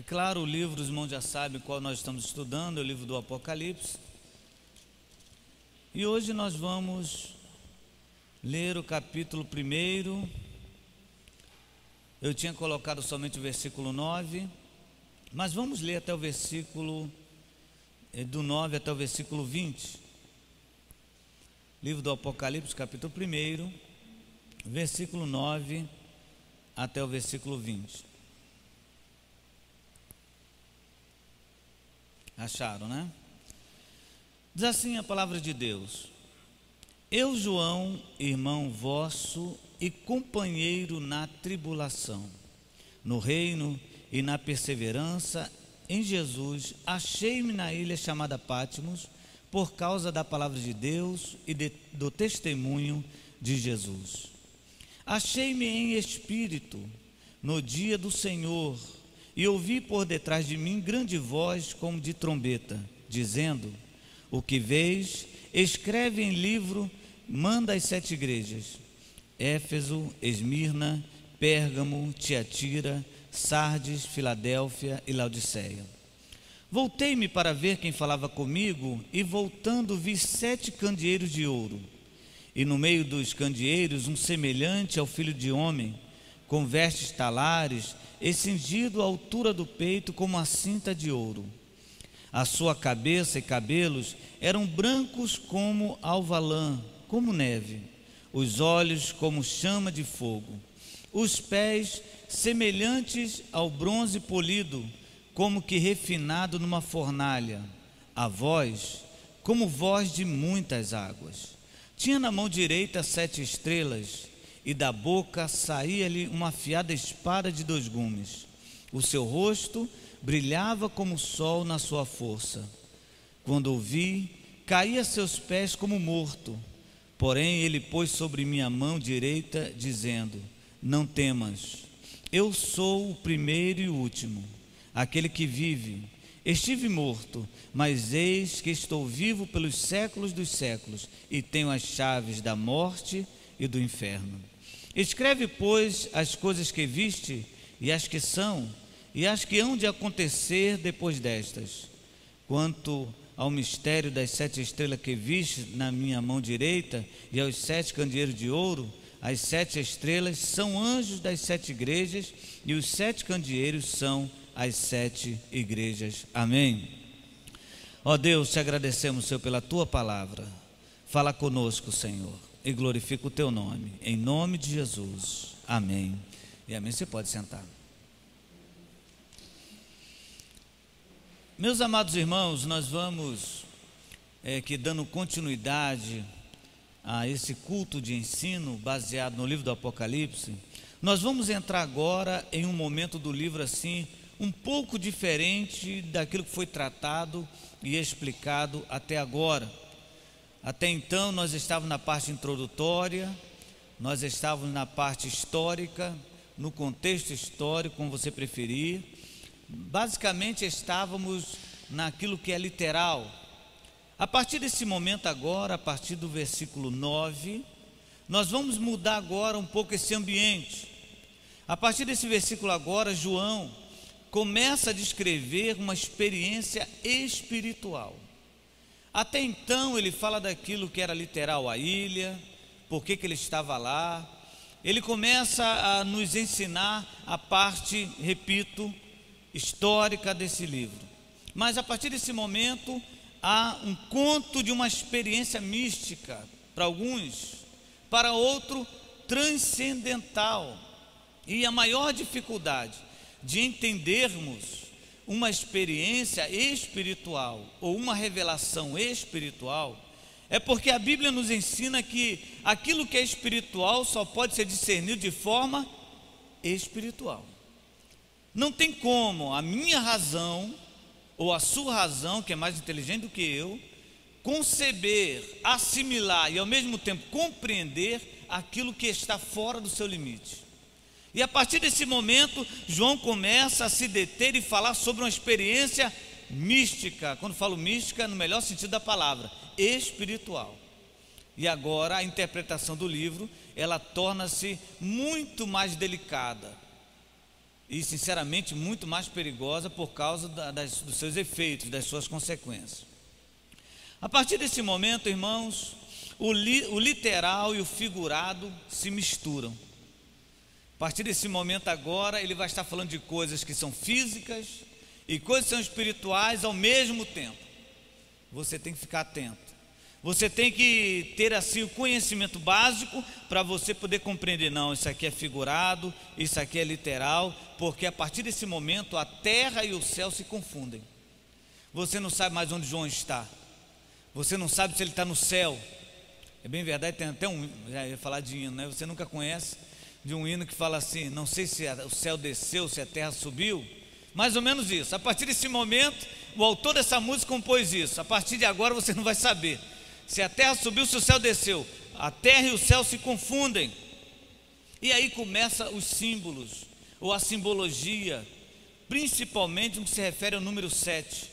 claro, o livro, os irmãos já sabem qual nós estamos estudando, é o livro do Apocalipse. E hoje nós vamos ler o capítulo 1. Eu tinha colocado somente o versículo 9, mas vamos ler até o versículo do 9 até o versículo 20. Livro do Apocalipse, capítulo 1, versículo 9 até o versículo 20. Acharam, né? Diz assim a palavra de Deus: Eu, João, irmão vosso e companheiro na tribulação, no reino e na perseverança em Jesus, achei-me na ilha chamada Patmos, por causa da palavra de Deus e do testemunho de Jesus. Achei-me em espírito no dia do Senhor, e ouvi por detrás de mim grande voz como de trombeta, dizendo: O que vês, escreve em livro, manda às 7 igrejas: Éfeso, Esmirna, Pérgamo, Tiatira, Sardes, Filadélfia e Laodiceia. Voltei-me para ver quem falava comigo, e voltando vi 7 candeeiros de ouro, e no meio dos candeeiros um semelhante ao filho de homem, com vestes talares, e cingido à altura do peito com uma cinta de ouro. A sua cabeça e cabelos eram brancos como alvalã, como neve, os olhos como chama de fogo, os pés semelhantes ao bronze polido, como que refinado numa fornalha, a voz como voz de muitas águas. Tinha na mão direita 7 estrelas, e da boca saía-lhe uma afiada espada de 2 gumes. O seu rosto brilhava como o sol na sua força. Quando o vi, caí a seus pés como morto. Porém ele pôs sobre minha mão direita, dizendo: Não temas, eu sou o primeiro e o último, aquele que vive. Estive morto, mas eis que estou vivo pelos séculos dos séculos, e tenho as chaves da morte e do inferno. Escreve, pois, as coisas que viste, e as que são, e as que hão de acontecer depois destas. Quanto ao mistério das 7 estrelas que viste na minha mão direita, e aos 7 candeeiros de ouro, as 7 estrelas são anjos das 7 igrejas, e os 7 candeeiros são as 7 igrejas. Amém. Ó Deus, te agradecemos, Senhor, pela tua palavra. Fala conosco, Senhor, e glorifica o teu nome, em nome de Jesus. Amém e amém. Você pode sentar. Meus amados irmãos, nós vamos aqui dando continuidade a esse culto de ensino baseado no livro do Apocalipse. Nós vamos entrar agora em um momento do livro assim, um pouco diferente daquilo que foi tratado e explicado até agora. Até então nós estávamos na parte introdutória, nós estávamos na parte histórica, no contexto histórico, como você preferir. Basicamente estávamos naquilo que é literal. A partir desse momento agora, a partir do versículo 9, nós vamos mudar agora um pouco esse ambiente. A partir desse versículo agora, João começa a descrever uma experiência espiritual. Até então ele fala daquilo que era literal, a ilha, por que ele estava lá. Ele começa a nos ensinar a parte, repito, histórica desse livro. Mas a partir desse momento há um conto de uma experiência mística para alguns, para outro transcendental. E a maior dificuldade de entendermos uma experiência espiritual ou uma revelação espiritual é porque a Bíblia nos ensina que aquilo que é espiritual só pode ser discernido de forma espiritual. Não tem como a minha razão ou a sua razão, que é mais inteligente do que eu, conceber, assimilar e ao mesmo tempo compreender aquilo que está fora do seu limite. E a partir desse momento, João começa a se deter e falar sobre uma experiência mística. Quando falo mística, no melhor sentido da palavra, espiritual. E agora a interpretação do livro, ela torna-se muito mais delicada. e sinceramente muito mais perigosa por causa dos seus efeitos, das suas consequências. A partir desse momento, irmãos, o literal e o figurado se misturam. A partir desse momento agora, ele vai estar falando de coisas que são físicas e coisas que são espirituais ao mesmo tempo. Você tem que ficar atento. Você tem que ter assim o conhecimento básico para você poder compreender, não, isso aqui é figurado, isso aqui é literal, porque a partir desse momento a terra e o céu se confundem. Você não sabe mais onde João está. Você não sabe se ele está no céu. É bem verdade, tem até já ia falar de hino, né? Você nunca conhece de um hino que fala assim, não sei se o céu desceu, se a terra subiu. Mais ou menos isso. A partir desse momento, o autor dessa música compôs isso. A partir de agora você não vai saber se a terra subiu, se o céu desceu. A terra e o céu se confundem. E aí começa os símbolos, ou a simbologia, principalmente no que se refere ao número 7.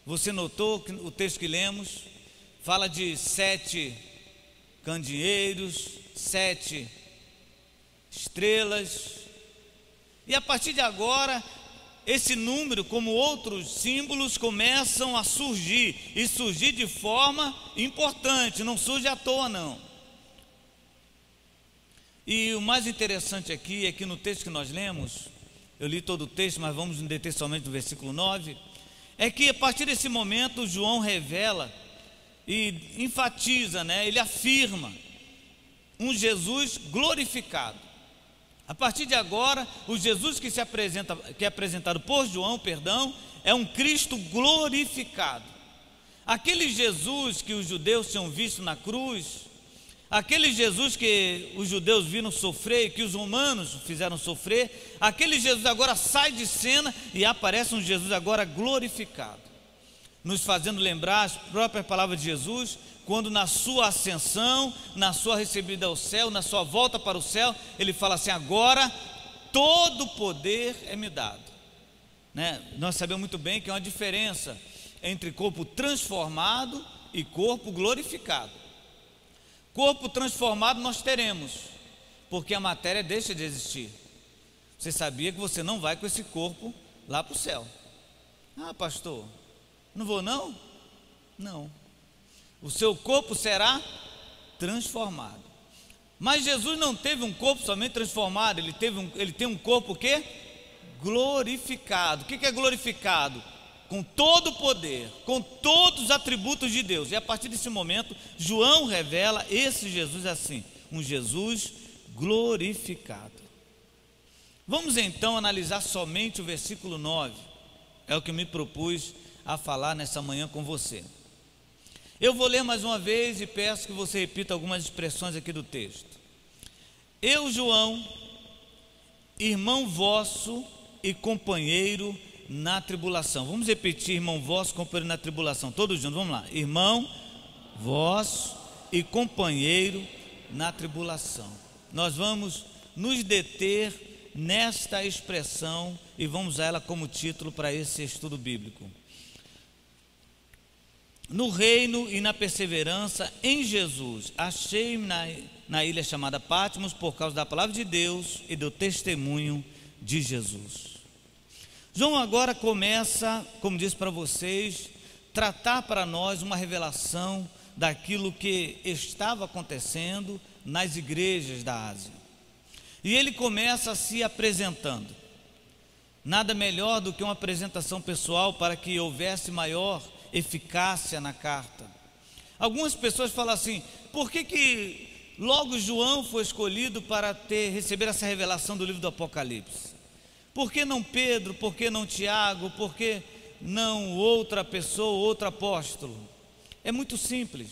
Você notou que o texto que lemos fala de 7 candeeiros, 7 estrelas. E a partir de agora, esse número, como outros símbolos, começam a surgir, e surgir de forma importante, não surge à toa não. E o mais interessante aqui é que no texto que nós lemos, eu li todo o texto, mas vamos nos deter somente no versículo 9, é que a partir desse momento João revela e enfatiza, ele afirma um Jesus glorificado. A partir de agora, o Jesus que é apresentado por João, é um Cristo glorificado. Aquele Jesus que os judeus tinham visto na cruz, aquele Jesus que os judeus viram sofrer e que os romanos fizeram sofrer, aquele Jesus agora sai de cena e aparece um Jesus agora glorificado, nos fazendo lembrar as próprias palavras de Jesus, quando na sua ascensão, na sua recebida ao céu, na sua volta para o céu, ele fala assim, agora todo poder é me dado. Nós sabemos muito bem que há uma diferença entre corpo transformado e corpo glorificado. Corpo transformado nós teremos, porque a matéria deixa de existir. Você sabia que você não vai com esse corpo lá para o céu? Ah, pastor, não vou não? Não. O seu corpo será transformado. Mas Jesus não teve um corpo somente transformado, ele tem um corpo o quê? Glorificado. O que é glorificado? Com todo o poder, com todos os atributos de Deus. E a partir desse momento, João revela esse Jesus assim, um Jesus glorificado. Vamos então analisar somente o versículo 9, é o que eu me propus a falar nessa manhã com você. Eu vou ler mais uma vez e peço que você repita algumas expressões aqui do texto. Eu, João, irmão vosso e companheiro na tribulação. Vamos repetir, irmão vosso, companheiro na tribulação. Todos juntos, vamos lá. Irmão vosso e companheiro na tribulação. Nós vamos nos deter nesta expressão e vamos usar ela como título para esse estudo bíblico. No reino e na perseverança em Jesus, achei-me na ilha chamada Patmos por causa da palavra de Deus e do testemunho de Jesus. João agora começa, como disse para vocês, tratar para nós uma revelação daquilo que estava acontecendo nas igrejas da Ásia. E ele começa se apresentando. Nada melhor do que uma apresentação pessoal para que houvesse maior eficácia na carta. Algumas pessoas falam assim, por que logo João foi escolhido para receber essa revelação do livro do Apocalipse? Por que não Pedro? Por que não Tiago? Por que não outra pessoa, outro apóstolo? É muito simples.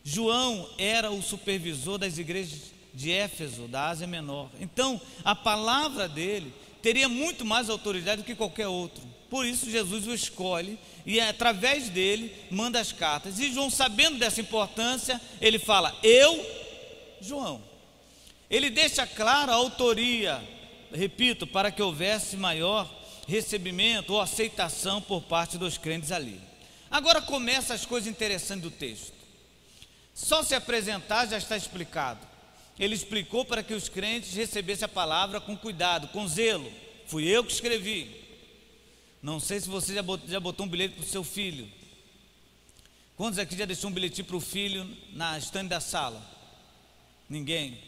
João era o supervisor das igrejas de Éfeso, da Ásia Menor. Então, a palavra dele teria muito mais autoridade do que qualquer outro. Por isso Jesus o escolhe e através dele manda as cartas. E João, sabendo dessa importância, ele fala, eu, João. Ele deixa clara a autoria, repito, para que houvesse maior recebimento ou aceitação por parte dos crentes ali. Agora começa as coisas interessantes do texto. Só se apresentar já está explicado. Ele explicou para que os crentes recebessem a palavra com cuidado, com zelo, Fui eu que escrevi. Não sei se você já botou um bilhete para o seu filho. Quantos aqui já deixou um bilhetinho para o filho na estante da sala? Ninguém.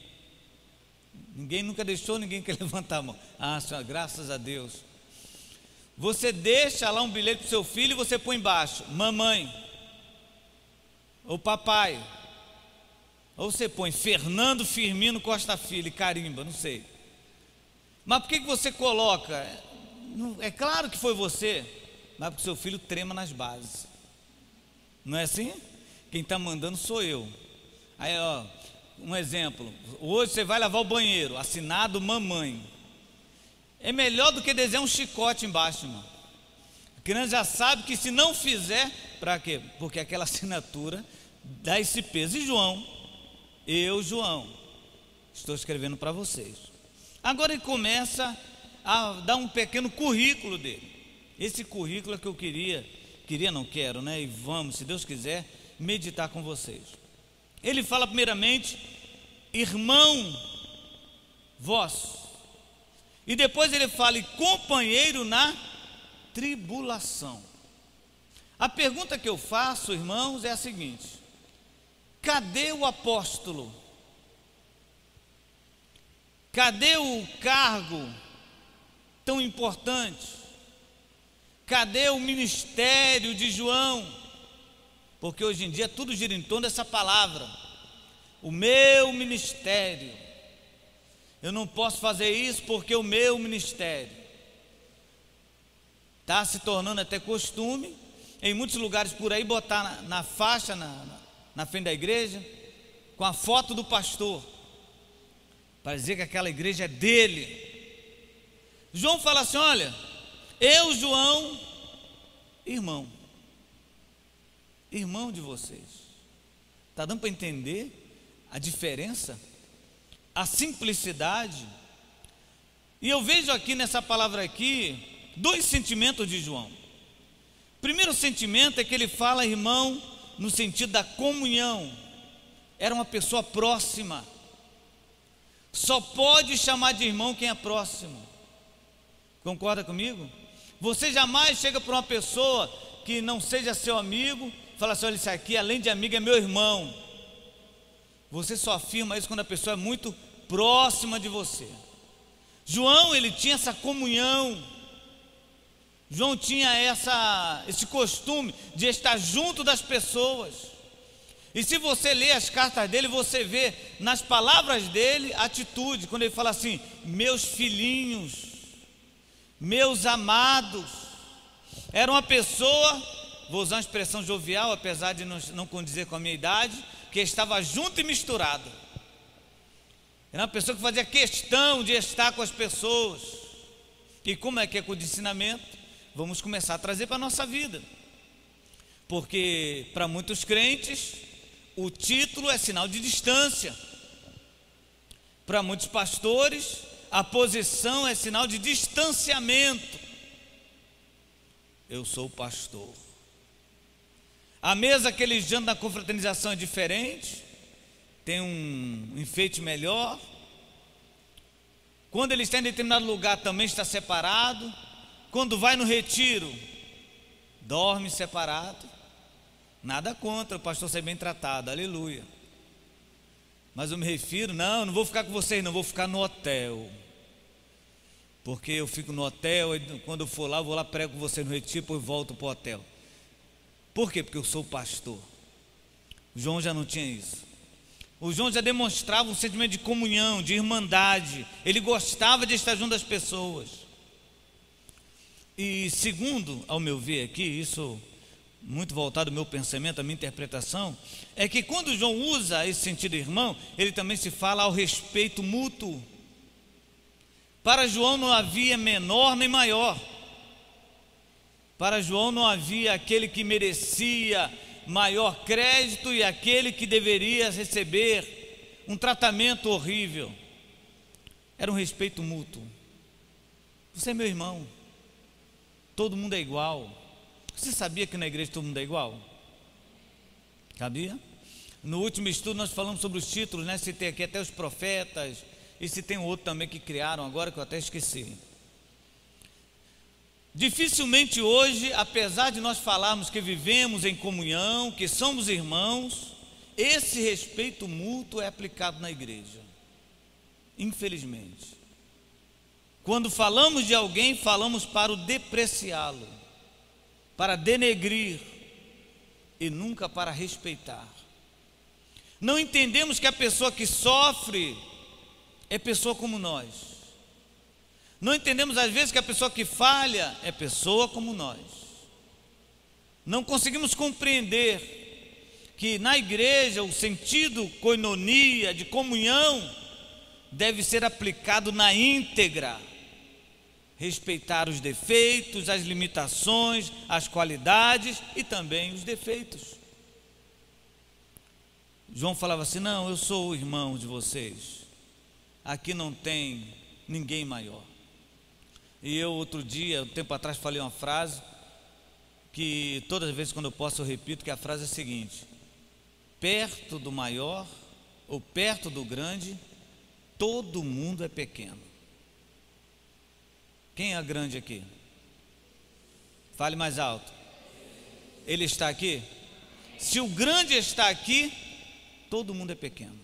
Ninguém nunca deixou, ninguém quer levantar a mão. Ah, senhora, graças a Deus. Você deixa lá um bilhete para o seu filho e você põe embaixo, mamãe, ou papai. Ou você põe Fernando Firmino Costa Filho e carimba, não sei. Mas por que você coloca? É claro que foi você, mas porque seu filho trema nas bases. Não é assim? Quem está mandando sou eu. Aí, ó, um exemplo. Hoje você vai lavar o banheiro, assinado mamãe. É melhor do que desenhar um chicote embaixo, irmão. A criança já sabe que se não fizer, para quê? Porque aquela assinatura dá esse peso. E João, João, estou escrevendo para vocês. Agora ele começa a dar um pequeno currículo dele. Esse currículo é que eu não quero, né? E vamos, se Deus quiser, meditar com vocês. Ele fala primeiramente, irmão vosso. E depois ele fala, e companheiro na tribulação. A pergunta que eu faço, irmãos, é a seguinte: cadê o apóstolo? Cadê o cargo tão importante? Cadê o ministério de João? Porque hoje em dia tudo gira em torno dessa palavra, o meu ministério. Eu não posso fazer isso porque o meu ministério está se tornando até costume, em muitos lugares por aí, botar na faixa, na frente da igreja, com a foto do pastor, para dizer que aquela igreja é dele. João fala assim: olha, eu, João, irmão de vocês. Está dando para entender a diferença? A simplicidade. E eu vejo aqui nessa palavra aqui dois sentimentos de João. O primeiro sentimento é que ele fala irmão no sentido da comunhão. Era uma pessoa próxima. Só pode chamar de irmão quem é próximo. Concorda comigo? Você jamais chega para uma pessoa que não seja seu amigo, fala assim: olha, isso aqui além de amigo é meu irmão. Você só afirma isso quando a pessoa é muito próxima de você. João, ele tinha essa comunhão. João tinha esse costume de estar junto das pessoas. E se você lê as cartas dele, você vê nas palavras dele a atitude, quando ele fala assim: meus filhinhos, meus amados. Era uma pessoa, vou usar uma expressão jovial, apesar de não condizer com a minha idade, que estava junto e misturado. Era uma pessoa que fazia questão de estar com as pessoas. E como é que é com o ensinamento? Vamos começar a trazer para a nossa vida. Porque para muitos crentes, o título é sinal de distância. Para muitos pastores, a posição é sinal de distanciamento. Eu sou pastor. A mesa que eles jantam na confraternização é diferente, tem um enfeite melhor. Quando ele está em determinado lugar também está separado. Quando vai no retiro, dorme separado. Nada contra o pastor ser bem tratado, aleluia. Mas eu me refiro, não vou ficar com vocês, não, vou ficar no hotel. Porque eu fico no hotel, e quando eu for lá, eu vou lá, prego com vocês no retiro, depois volto para o hotel. Por quê? Porque eu sou pastor. O João já não tinha isso. O João já demonstrava um sentimento de comunhão, de irmandade. Ele gostava de estar junto das pessoas. E segundo, ao meu ver aqui, isso muito voltado ao meu pensamento, à minha interpretação, é que quando João usa esse sentido irmão, ele também se fala ao respeito mútuo. Para João não havia menor nem maior. Para João não havia aquele que merecia maior crédito e aquele que deveria receber um tratamento horrível. Era um respeito mútuo. Você é meu irmão, todo mundo é igual. Você sabia que na igreja todo mundo é igual? Sabia? No último estudo nós falamos sobre os títulos, né? Citei aqui até os profetas, e se tem outro também que criaram agora que eu até esqueci. Dificilmente hoje, apesar de nós falarmos que vivemos em comunhão, que somos irmãos, esse respeito mútuo é aplicado na igreja. Infelizmente. Quando falamos de alguém, falamos para o depreciá-lo, para denegrir e nunca para respeitar. Não entendemos que a pessoa que sofre é pessoa como nós. Não entendemos às vezes que a pessoa que falha é pessoa como nós. Não conseguimos compreender que na igreja o sentido koinonia, de comunhão, deve ser aplicado na íntegra. Respeitar os defeitos, as limitações, as qualidades e também os defeitos. João falava assim: não, eu sou o irmão de vocês, aqui não tem ninguém maior. E eu outro dia, um tempo atrás, falei uma frase que todas as vezes quando eu posso eu repito, que a frase é a seguinte: perto do maior ou perto do grande, todo mundo é pequeno. Quem é grande aqui? Fale mais alto. Ele está aqui? Se o grande está aqui, todo mundo é pequeno.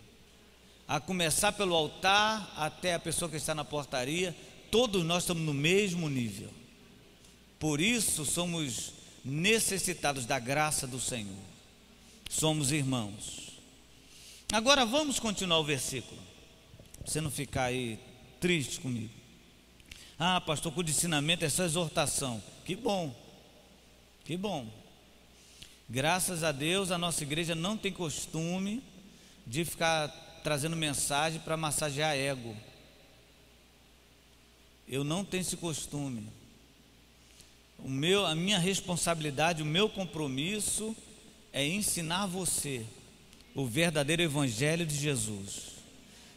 A começar pelo altar até a pessoa que está na portaria, todos nós estamos no mesmo nível. Por isso somos necessitados da graça do Senhor. Somos irmãos. Agora vamos continuar o versículo, para você não ficar aí triste comigo. Ah, pastor, com o ensinamento é só exortação. Que bom, que bom. Graças a Deus a nossa igreja não tem costume de ficar trazendo mensagem para massagear ego. Eu não tenho esse costume. A minha responsabilidade, o meu compromisso é ensinar você o verdadeiro evangelho de Jesus.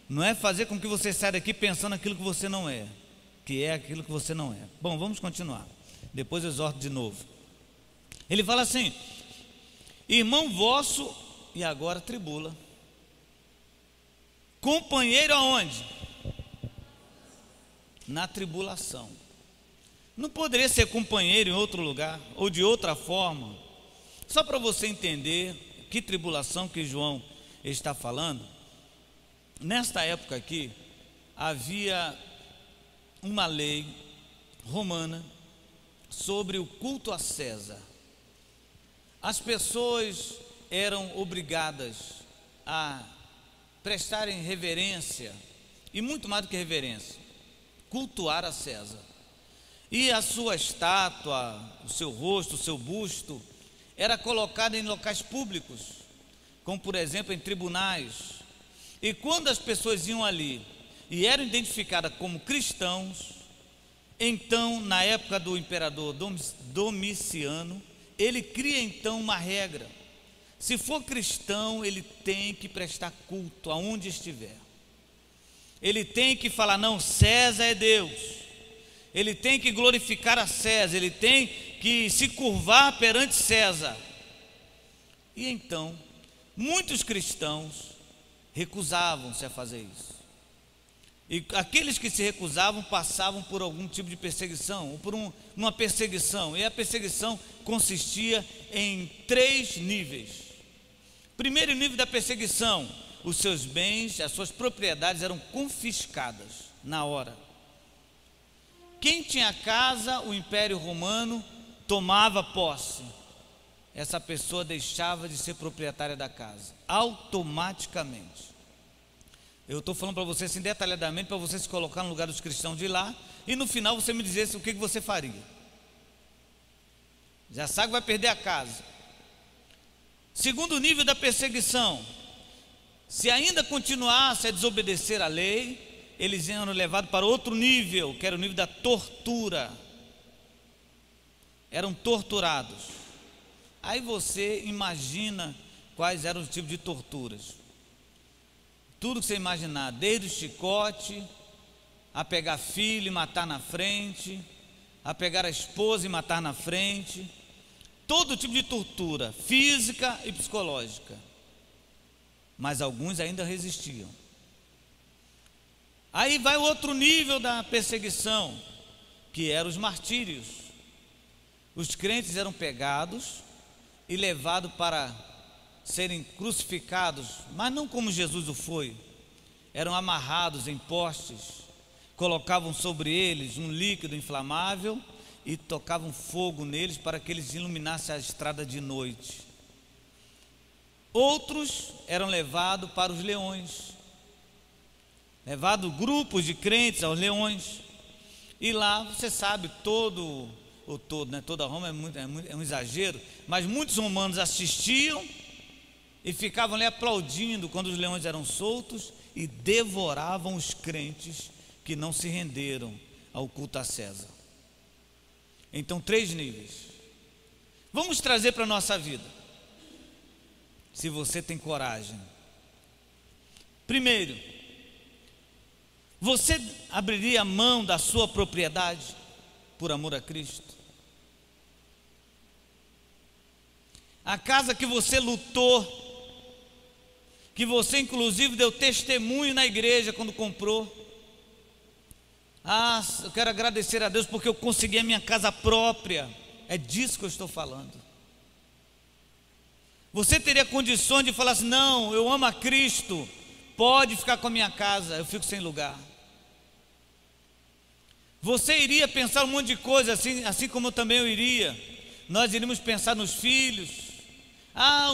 Não é fazer com que você saia daqui pensando aquilo que você não é, que é aquilo que você não é. Bom, vamos continuar. Depois eu exorto de novo. Ele fala assim: irmão vosso, e agora tribula. Companheiro aonde? Na tribulação. Não poderia ser companheiro em outro lugar ou de outra forma? Só para você entender que tribulação que João está falando. Nesta época aqui havia uma lei romana sobre o culto a César. As pessoas eram obrigadas a prestarem reverência, e muito mais do que reverência, cultuar a César. E a sua estátua, o seu rosto, o seu busto, era colocado em locais públicos, como por exemplo em tribunais. E quando as pessoas iam ali e eram identificadas como cristãos, então na época do imperador Domiciano, ele cria então uma regra: se for cristão, ele tem que prestar culto aonde estiver. Ele tem que falar: não, César é Deus. Ele tem que glorificar a César, ele tem que se curvar perante César. E então, muitos cristãos recusavam-se a fazer isso. E aqueles que se recusavam passavam por algum tipo de perseguição, ou por uma perseguição. E a perseguição consistia em 3 níveis. Primeiro nível da perseguição: os seus bens, as suas propriedades eram confiscadas na hora. Quem tinha casa, o Império Romano tomava posse. Essa pessoa deixava de ser proprietária da casa, automaticamente. Eu estou falando para você assim detalhadamente, para você se colocar no lugar dos cristãos de lá, e no final você me dizer o que você faria. Já sabe que vai perder a casa. Segundo nível da perseguição: se ainda continuasse a desobedecer a lei, eles eram levados para outro nível, que era o nível da tortura. Eram torturados. Aí você imagina quais eram os tipos de torturas. Tudo que você imaginar, desde o chicote, a pegar filho e matar na frente, a pegar a esposa e matar na frente, todo tipo de tortura, física e psicológica. Mas alguns ainda resistiam. Aí vai o outro nível da perseguição, que eram os martírios. os crentes eram pegados e levados para serem crucificados, mas não como Jesus o foi. Eram amarrados em postes, colocavam sobre eles um líquido inflamável e tocavam fogo neles para que eles iluminassem a estrada de noite. Outros eram levados para os leões, levados grupos de crentes aos leões, e lá você sabe, toda Roma é um exagero, mas muitos romanos assistiam e ficavam ali aplaudindo quando os leões eram soltos e devoravam os crentes que não se renderam ao culto a César. Então, 3 níveis. Vamos trazer para a nossa vida, se você tem coragem. Primeiro, você abriria a mão da sua propriedade por amor a Cristo? A casa que você lutou, que você inclusive deu testemunho na igreja quando comprou. Eu quero agradecer a Deus porque eu consegui a minha casa própria. É disso que eu estou falando. Você teria condições de falar assim: não, eu amo a Cristo, pode ficar com a minha casa, eu fico sem lugar. Você iria pensar um monte de coisa, assim como eu também iria. Nós iríamos pensar nos filhos.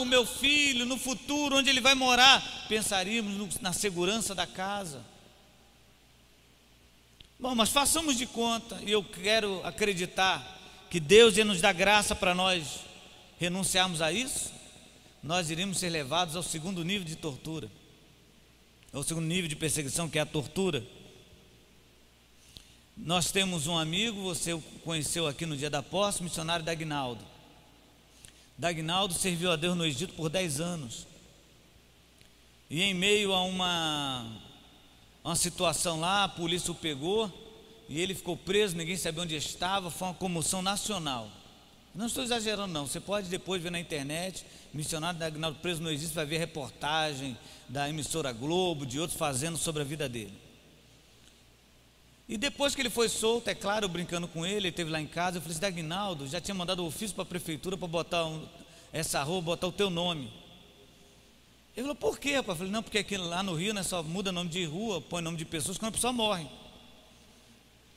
O meu filho, no futuro, onde ele vai morar? Pensaríamos na segurança da casa. Bom, mas façamos de conta, e eu quero acreditar que Deus ia nos dar graça para nós renunciarmos a isso. Nós iríamos ser levados ao segundo nível de tortura, ao segundo nível de perseguição, que é a tortura. Nós temos um amigo, você o conheceu aqui no dia da posse, missionário Dagnaldo. Dagnaldo serviu a Deus no Egito por 10 anos. E em meio a uma situação lá, a polícia o pegou e ele ficou preso, ninguém sabia onde estava, foi uma comoção nacional. Não estou exagerando não, você pode depois ver na internet, missionário Dagnaldo preso no Egito, vai ver reportagem da emissora Globo, de outros fazendo sobre a vida dele. E depois que ele foi solto, é claro, eu brincando com ele esteve lá em casa, eu falei assim: Dagnaldo, já tinha mandado ofício para a prefeitura para botar essa rua, botar o teu nome. Ele falou: por quê, rapaz? Eu falei: não, porque aqui lá no Rio, né, só muda nome de rua, põe nome de pessoas quando a pessoa morre.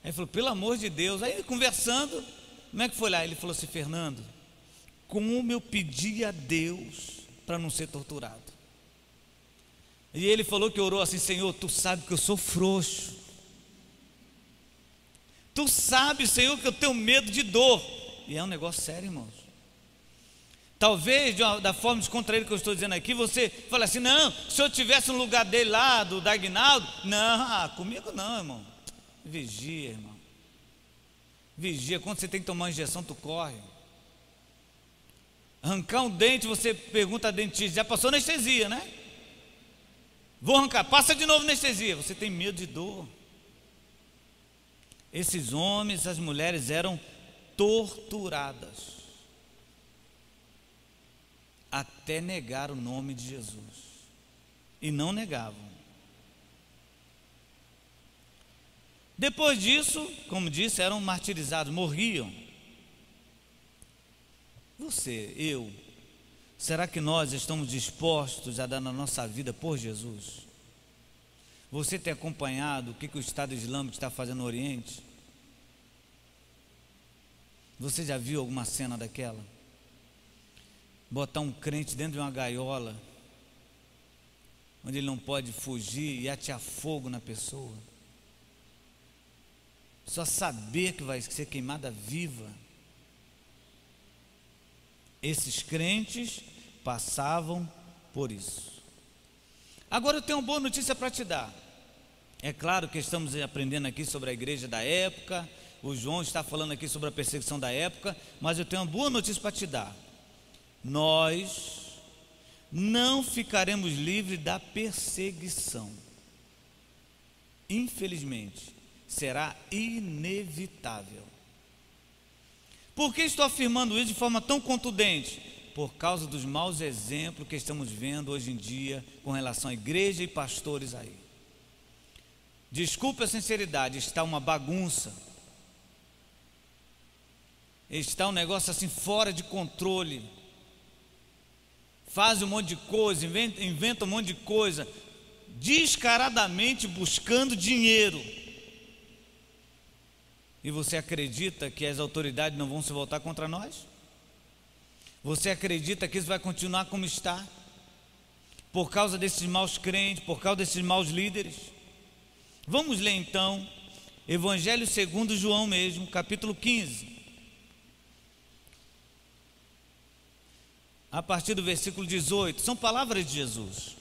Aí ele falou: pelo amor de Deus. Aí conversando, como é que foi lá? Ele falou assim: Fernando, como eu pedi a Deus para não ser torturado. E ele falou que orou assim: Senhor, tu sabe que eu sou frouxo. Tu sabe, Senhor, que eu tenho medo de dor. E é um negócio sério, irmãos. Talvez da forma descontraída que eu estou dizendo aqui, você fala assim: não, se eu tivesse no lugar dele lá, do Dagnaldo, não, comigo não, irmão. Vigia, irmão. Vigia, quando você tem que tomar uma injeção, tu corre. Arrancar um dente, você pergunta a dentista: já passou anestesia, né? Vou arrancar, passa de novo anestesia. Você tem medo de dor. Esses homens, essas mulheres eram torturadas até negar o nome de Jesus, e não negavam. Depois disso, como disse, eram martirizados, morriam. Você, eu, será que nós estamos dispostos a dar na nossa vida por Jesus? Você tem acompanhado o que o Estado Islâmico está fazendo no Oriente? Você já viu alguma cena daquela? Botar um crente dentro de uma gaiola, onde ele não pode fugir, e atear fogo na pessoa. Só saber que vai ser queimada viva. Esses crentes passavam por isso. Agora eu tenho uma boa notícia para te dar. É claro que estamos aprendendo aqui sobre a igreja da época, o João está falando aqui sobre a perseguição da época, mas eu tenho uma boa notícia para te dar. Nós não ficaremos livres da perseguição. Infelizmente, será inevitável. Por que estou afirmando isso de forma tão contundente? Por causa dos maus exemplos que estamos vendo hoje em dia com relação à igreja e pastores aí. Desculpe a sinceridade, está uma bagunça. está um negócio assim fora de controle, faz um monte de coisa, inventa um monte de coisa, descaradamente buscando dinheiro. E você acredita que as autoridades não vão se voltar contra nós? Você acredita que isso vai continuar como está? Por causa desses maus crentes, por causa desses maus líderes? Vamos ler então, Evangelho segundo João mesmo, capítulo 15. A partir do versículo 18, são palavras de Jesus.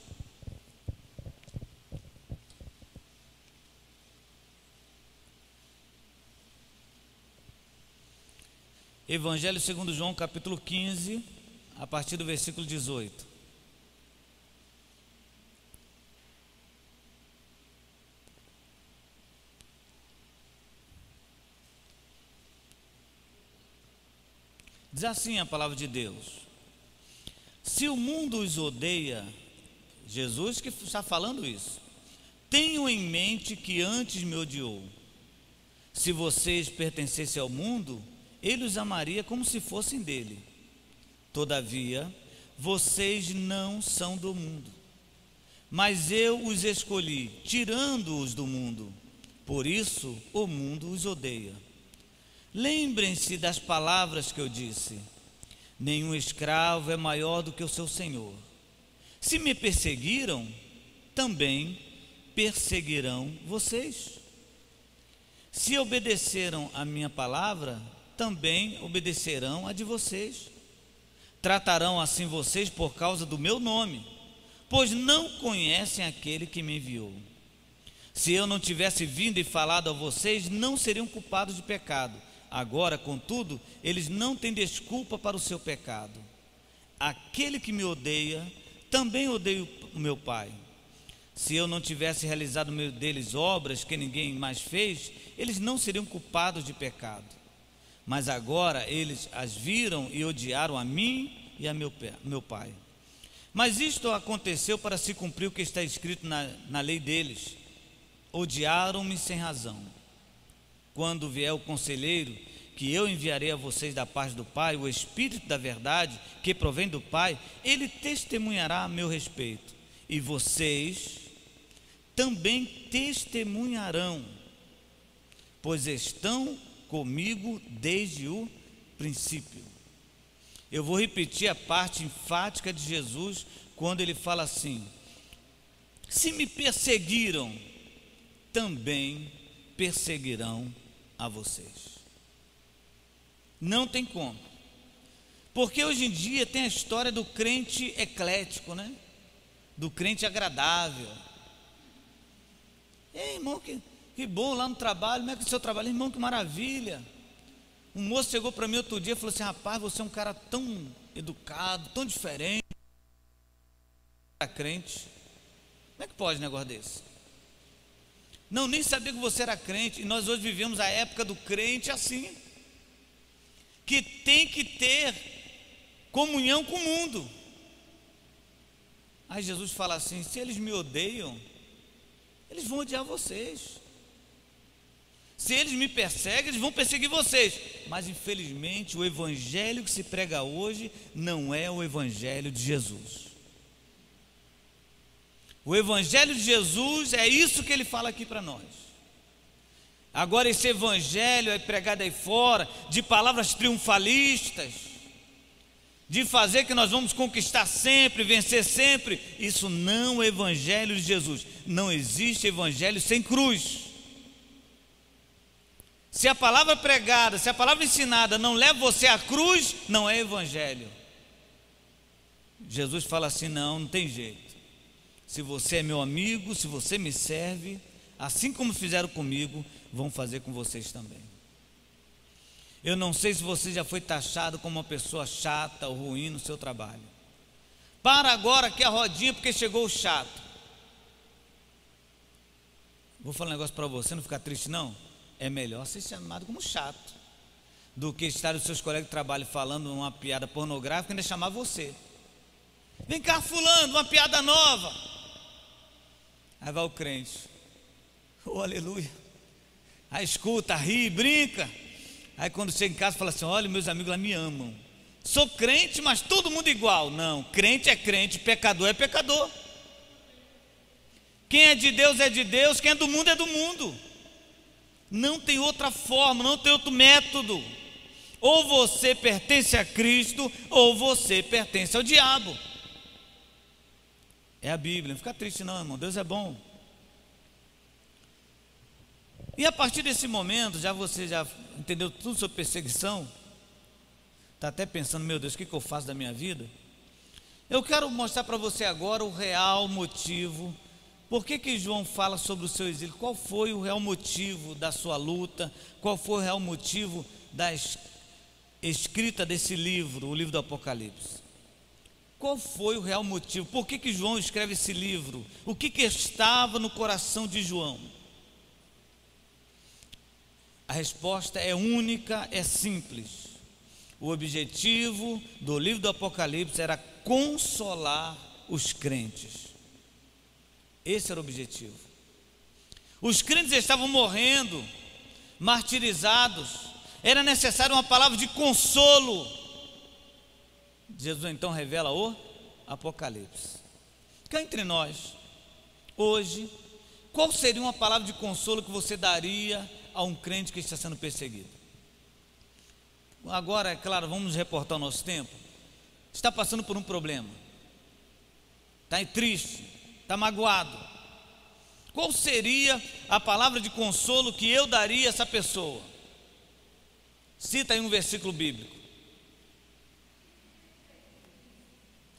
Evangelho segundo João, capítulo 15, a partir do versículo 18. Diz assim a palavra de Deus: se o mundo os odeia, Jesus que está falando isso, tenham em mente que antes me odiou. Se vocês pertencessem ao mundo, ele os amaria como se fossem dele. Todavia, vocês não são do mundo, mas eu os escolhi, tirando-os do mundo. Por isso, o mundo os odeia. Lembrem-se das palavras que eu disse: nenhum escravo é maior do que o seu senhor. Se me perseguiram, também perseguirão vocês. Se obedeceram a minha palavra, também obedecerão a de vocês. Tratarão assim vocês por causa do meu nome, pois não conhecem aquele que me enviou. Se eu não tivesse vindo e falado a vocês, não seriam culpados de pecado. Agora, contudo, eles não têm desculpa para o seu pecado. Aquele que me odeia, também odeia o meu Pai. Se eu não tivesse realizado no meio deles obras que ninguém mais fez, eles não seriam culpados de pecado. Mas agora eles as viram e odiaram a mim e a meu Pai. Mas isto aconteceu para se cumprir o que está escrito na lei deles: odiaram-me sem razão. Quando vier o conselheiro, que eu enviarei a vocês da parte do Pai, o Espírito da verdade, que provém do Pai, ele testemunhará a meu respeito. E vocês também testemunharão, pois estão comigo desde o princípio. Eu vou repetir a parte enfática de Jesus quando ele fala assim: se me perseguiram, também perseguirão a vocês. Não tem como, porque hoje em dia tem a história do crente eclético, né? Do crente agradável. Ei, irmão, que bom lá no trabalho. Como é que é o seu trabalho? Irmão, que maravilha. Um moço chegou para mim outro dia e falou assim: rapaz, você é um cara tão educado, tão diferente. Era crente. Como é que pode um negócio desse? Não, nem sabia que você era crente. E nós hoje vivemos a época do crente assim, que tem que ter comunhão com o mundo. Aí Jesus fala assim: se eles me odeiam, eles vão odiar vocês. Se eles me perseguem, eles vão perseguir vocês. Mas infelizmente o evangelho que se prega hoje não é o evangelho de Jesus. O evangelho de Jesus é isso que ele fala aqui para nós. Agora esse evangelho é pregado aí fora, de palavras triunfalistas, de fazer que nós vamos conquistar sempre, vencer sempre. Isso não é evangelho de Jesus. Não existe evangelho sem cruz. Se a palavra pregada, se a palavra ensinada não leva você à cruz, não é evangelho. Jesus fala assim: não tem jeito. Se você é meu amigo, se você me serve, assim como fizeram comigo, vão fazer com vocês também. Eu não sei se você já foi taxado como uma pessoa chata ou ruim no seu trabalho. Para agora aqui a rodinha, porque chegou o chato. Vou falar um negócio para você, não ficar triste não. É melhor ser chamado como chato do que estar os seus colegas de trabalho falando uma piada pornográfica e ainda chamar você. Vem cá fulano, uma piada nova. Aí vai o crente: oh aleluia. Aí escuta, ri, brinca. Aí quando chega em casa fala assim: olha, meus amigos lá me amam. Sou crente, mas todo mundo igual. Não, crente é crente, pecador é pecador. Quem é de Deus, quem é do mundo é do mundo. Não tem outra forma, não tem outro método. Ou você pertence a Cristo, ou você pertence ao diabo. É a Bíblia, não fica triste não, irmão, Deus é bom. E a partir desse momento, você já entendeu tudo sobre perseguição? Está até pensando, meu Deus, o que eu faço da minha vida? Eu quero mostrar para você agora o real motivo. Por que João fala sobre o seu exílio? Qual foi o real motivo da sua luta? Qual foi o real motivo da escrita desse livro, o livro do Apocalipse? Qual foi o real motivo? Por que João escreve esse livro? O que estava no coração de João? A resposta é única, é simples. O objetivo do livro do Apocalipse era consolar os crentes. Esse era o objetivo. Os crentes estavam morrendo, martirizados. Era necessário uma palavra de consolo. Jesus então revela o Apocalipse. Cá entre nós, hoje, qual seria uma palavra de consolo que você daria a um crente que está sendo perseguido? Agora, é claro, vamos nos reportar ao nosso tempo. Está passando por um problema, está triste, está magoado. Qual seria a palavra de consolo que eu daria a essa pessoa? Cita aí um versículo bíblico.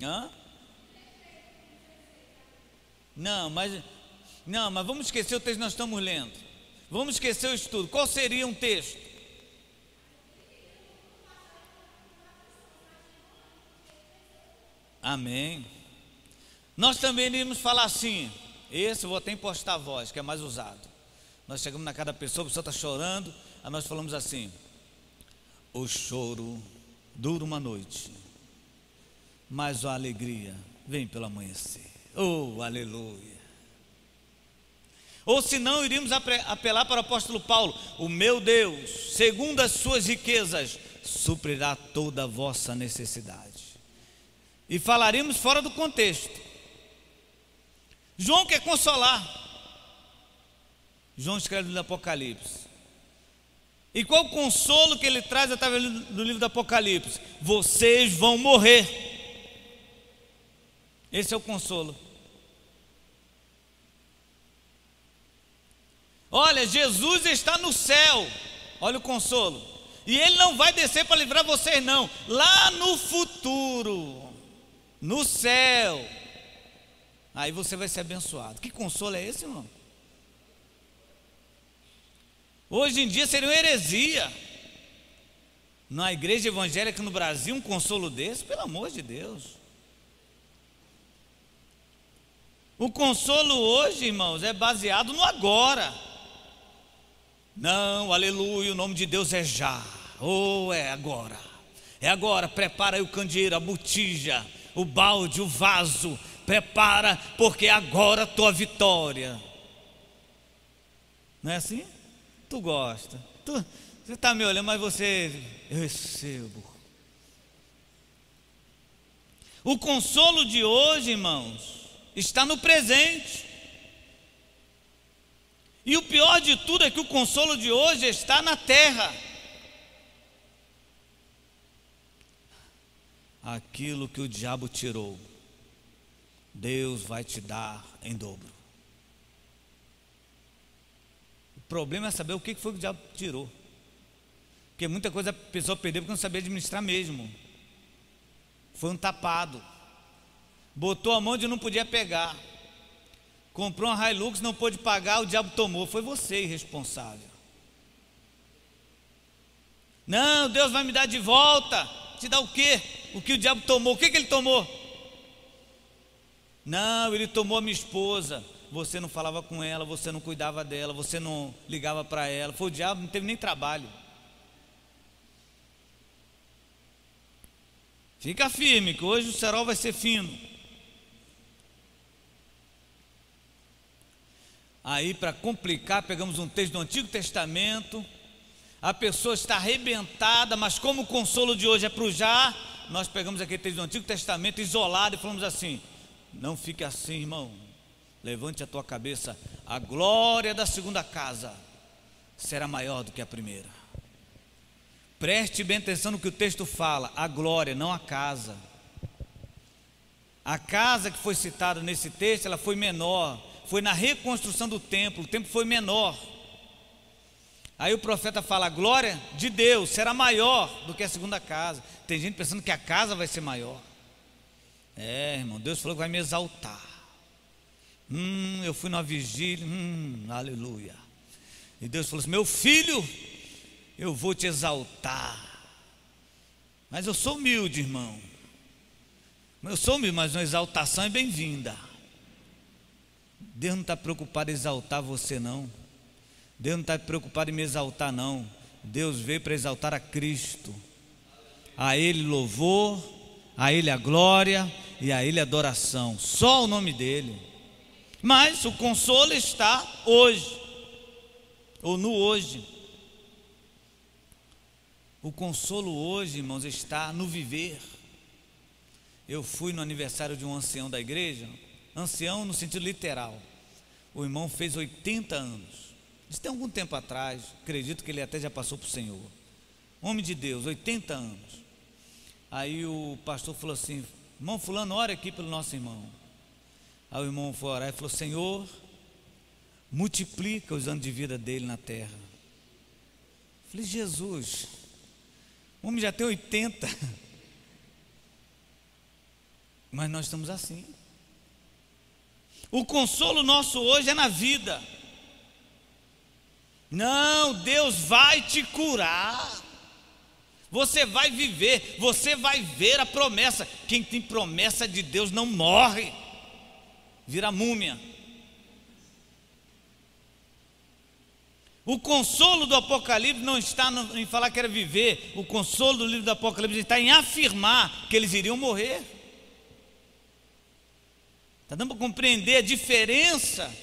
Hã? Não, mas vamos esquecer o texto que nós estamos lendo. Vamos esquecer o estudo. Qual seria um texto? Amém. Nós também iríamos falar assim. Esse eu vou até impostar a voz, que é mais usado. Nós chegamos na casa da pessoa, a pessoa está chorando. Aí nós falamos assim: o choro dura uma noite, mas a alegria vem pelo amanhecer. Oh, aleluia. Ou se não, iríamos apelar para o apóstolo Paulo: o meu Deus, segundo as suas riquezas, suprirá toda a vossa necessidade. E falaríamos fora do contexto. João quer consolar. João escreve no Apocalipse. E qual o consolo que ele traz através do livro do Apocalipse? Vocês vão morrer. Esse é o consolo. Olha, Jesus está no céu. Olha o consolo. E Ele não vai descer para livrar vocês não. Lá no futuro, no céu, aí você vai ser abençoado. Que consolo é esse, irmão? Hoje em dia seria uma heresia na igreja evangélica no Brasil um consolo desse, pelo amor de Deus. O consolo hoje, irmãos, é baseado no agora. Não, aleluia, o nome de Deus é já. Oh, é agora. É agora, prepara aí o candeeiro, a botija, o balde, o vaso. Prepara, porque agora a tua vitória. Não é assim? Tu gosta. Você está me olhando, mas eu recebo. O consolo de hoje, irmãos, está no presente. E o pior de tudo é que o consolo de hoje está na terra. Aquilo que o diabo tirou, Deus vai te dar em dobro. O problema é saber o que foi que o diabo tirou. Porque muita coisa a pessoa perdeu porque não sabia administrar mesmo. Foi um tapado. Botou a mão onde não podia pegar. Comprou uma Hilux, não pôde pagar, o diabo tomou. Foi você irresponsável. Não, Deus vai me dar de volta. Te dá o quê? O que o diabo tomou? O que ele tomou? Não, ele tomou a minha esposa. Você não falava com ela, você não cuidava dela, você não ligava para ela. Foi o diabo, não teve nem trabalho. Fica firme, que hoje o cerol vai ser fino. Aí, para complicar, pegamos um texto do Antigo Testamento. A pessoa está arrebentada, mas como o consolo de hoje é para o já, nós pegamos aquele texto do Antigo Testamento isolado e falamos assim: não fique assim, irmão, levante a tua cabeça, a glória da segunda casa será maior do que a primeira. Preste bem atenção no que o texto fala, a glória, não a casa. A casa que foi citada nesse texto, ela foi menor, foi na reconstrução do templo, o templo foi menor. Aí o profeta fala: a glória de Deus será maior do que a segunda casa. Tem gente pensando que a casa vai ser maior. Irmão, Deus falou que vai me exaltar. Eu fui numa vigília, aleluia. E Deus falou assim: meu filho, eu vou te exaltar. Mas eu sou humilde, irmão. Eu sou humilde, mas uma exaltação é bem-vinda. Deus não está preocupado em exaltar você, não. Deus não está preocupado em me exaltar, não. Deus veio para exaltar a Cristo. A Ele louvor, a Ele a glória e a Ele a adoração. Só o nome dEle. Mas o consolo está hoje, ou no hoje. O consolo hoje, irmãos, está no viver. Eu fui no aniversário de um ancião da igreja, ancião no sentido literal. O irmão fez 80 anos. Isso tem algum tempo atrás, acredito que ele até já passou para o Senhor. Homem de Deus, 80 anos. Aí o pastor falou assim: irmão fulano, ora aqui pelo nosso irmão. Aí o irmão foi orar e falou: Senhor, multiplica os anos de vida dele na terra. Eu falei: Jesus, o homem já tem 80. Mas nós estamos assim. O consolo nosso hoje é na vida. Não, Deus vai te curar. Você vai viver, você vai ver a promessa. Quem tem promessa de Deus não morre, vira múmia. O consolo do Apocalipse não está em falar que era viver. O consolo do livro do Apocalipse está em afirmar que eles iriam morrer. Está dando para compreender a diferença?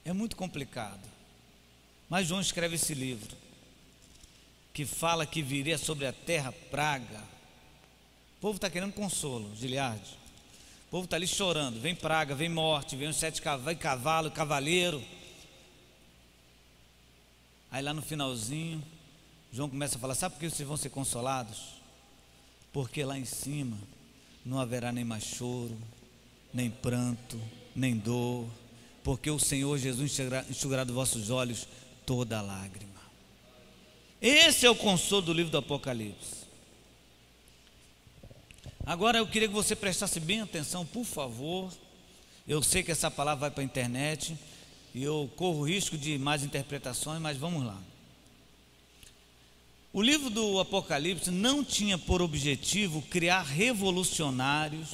É muito complicado. Mas João escreve esse livro, que fala que viria sobre a terra praga. O povo está querendo consolo, Giliardi. O povo está ali chorando. Vem praga, vem morte, vem os 7 cavalos, vem cavalo, cavaleiro. Aí lá no finalzinho, João começa a falar: sabe por que vocês vão ser consolados? Porque lá em cima não haverá nem mais choro, nem pranto, nem dor, porque o Senhor Jesus enxugará dos vossos olhos toda a lágrima. Esse é o consolo do livro do Apocalipse. Agora eu queria que você prestasse bem atenção, por favor. Eu sei que essa palavra vai para a internet e eu corro o risco de mais interpretações, mas vamos lá. O livro do Apocalipse não tinha por objetivo criar revolucionários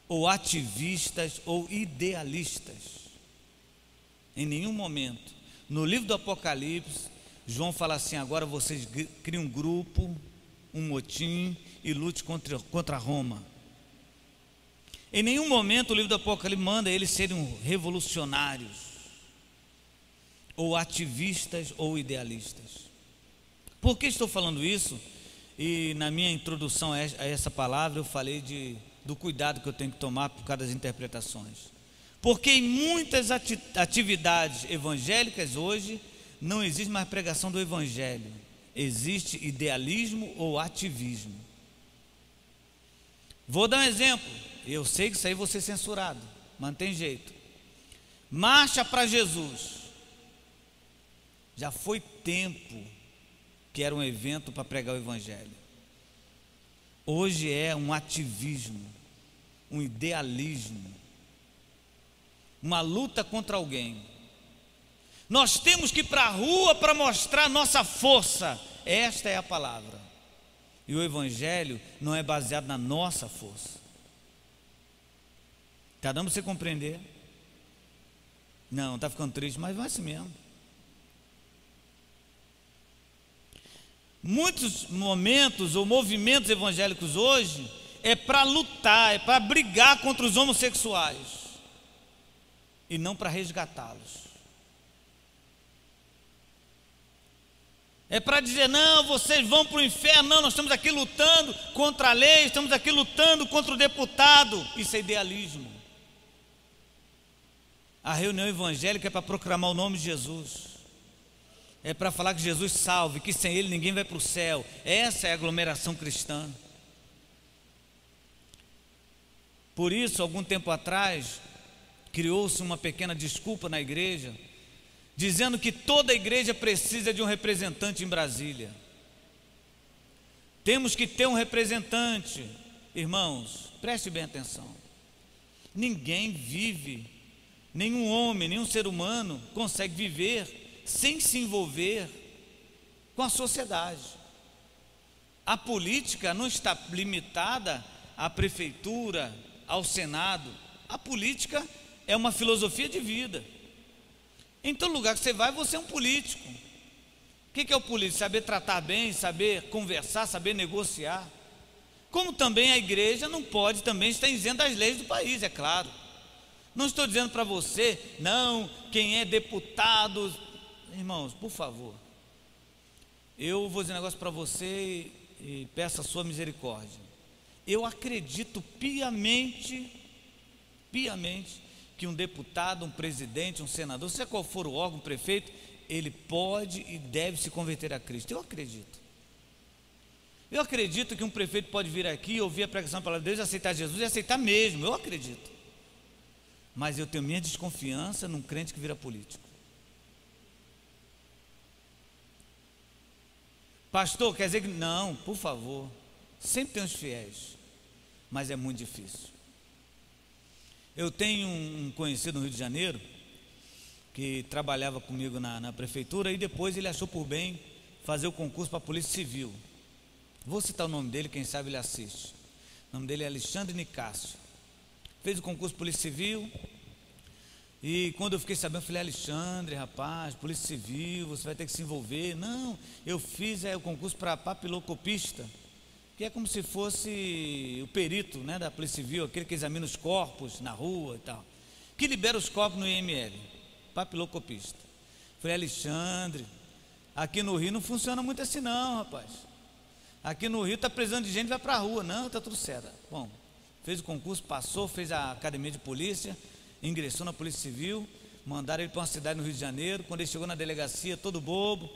ou ativistas ou idealistas. Em nenhum momento. No livro do Apocalipse, João fala assim: agora vocês criem um grupo, um motim e lute contra Roma. Em nenhum momento o livro do Apocalipse manda eles serem revolucionários ou ativistas ou idealistas. Por que estou falando isso? E na minha introdução a essa palavra eu falei do cuidado que eu tenho que tomar por causa das interpretações. Porque em muitas atividades evangélicas hoje não existe mais pregação do evangelho. Existe idealismo ou ativismo. Vou dar um exemplo. Eu sei que isso aí vai ser censurado, mas não tem jeito. Marcha para Jesus. Já foi tempo que era um evento para pregar o evangelho. Hoje é um ativismo, um idealismo, uma luta contra alguém. Nós temos que ir para a rua para mostrar nossa força. Esta é a palavra. E o evangelho não é baseado na nossa força. Está dando para você compreender? Não, está ficando triste, mas vai assim mesmo. Muitos momentos ou movimentos evangélicos hoje é para lutar, é para brigar contra os homossexuais e não para resgatá-los. É para dizer, não, vocês vão para o inferno. Não, nós estamos aqui lutando contra a lei, estamos aqui lutando contra o deputado. Isso é idealismo. A reunião evangélica é para proclamar o nome de Jesus. É para falar que Jesus salve, que sem Ele ninguém vai para o céu. Essa é a aglomeração cristã. Por isso, algum tempo atrás, criou-se uma pequena desculpa na igreja, dizendo que toda a igreja precisa de um representante em Brasília. Temos que ter um representante. Irmãos, preste bem atenção. Ninguém vive, nenhum homem, nenhum ser humano consegue viver sem se envolver com a sociedade. A política não está limitada à prefeitura, ao Senado. A política é uma filosofia de vida. Em todo lugar que você vai, você é um político. O que é o político? Saber tratar bem, saber conversar, saber negociar. Como também a igreja não pode também estar isenta das leis do país, é claro. Não estou dizendo para você, não, quem é deputado. Irmãos, por favor, eu vou dizer um negócio para você e peço a sua misericórdia. Eu acredito piamente que um deputado, um presidente, um senador, seja qual for o órgão, o prefeito, ele pode e deve se converter a Cristo. Eu acredito. Eu acredito que um prefeito pode vir aqui, ouvir a pregação da palavra de Deus, aceitar Jesus e aceitar mesmo. Eu acredito. Mas eu tenho minha desconfiança num crente que vira político. Pastor, quer dizer que não, por favor. Sempre tem os fiéis, mas é muito difícil. Eu tenho um conhecido no Rio de Janeiro que trabalhava comigo na prefeitura e depois ele achou por bem fazer o concurso para a Polícia Civil. Vou citar o nome dele, quem sabe ele assiste. O nome dele é Alexandre Nicásio. Fez o concurso de Polícia Civil. E quando eu fiquei sabendo, eu falei, Alexandre, rapaz, Polícia Civil, você vai ter que se envolver. Não, eu fiz o concurso para papilocopista, que é como se fosse o perito, né, da Polícia Civil, aquele que examina os corpos na rua e tal, que libera os corpos no IML, papilocopista. Falei, Alexandre, aqui no Rio não funciona muito assim não, rapaz. Aqui no Rio está precisando de gente, vai para a rua. Não, está tudo certo. Bom, fez o concurso, passou, fez a academia de polícia, ingressou na Polícia Civil, mandaram ele para uma cidade no Rio de Janeiro. Quando ele chegou na delegacia, todo bobo,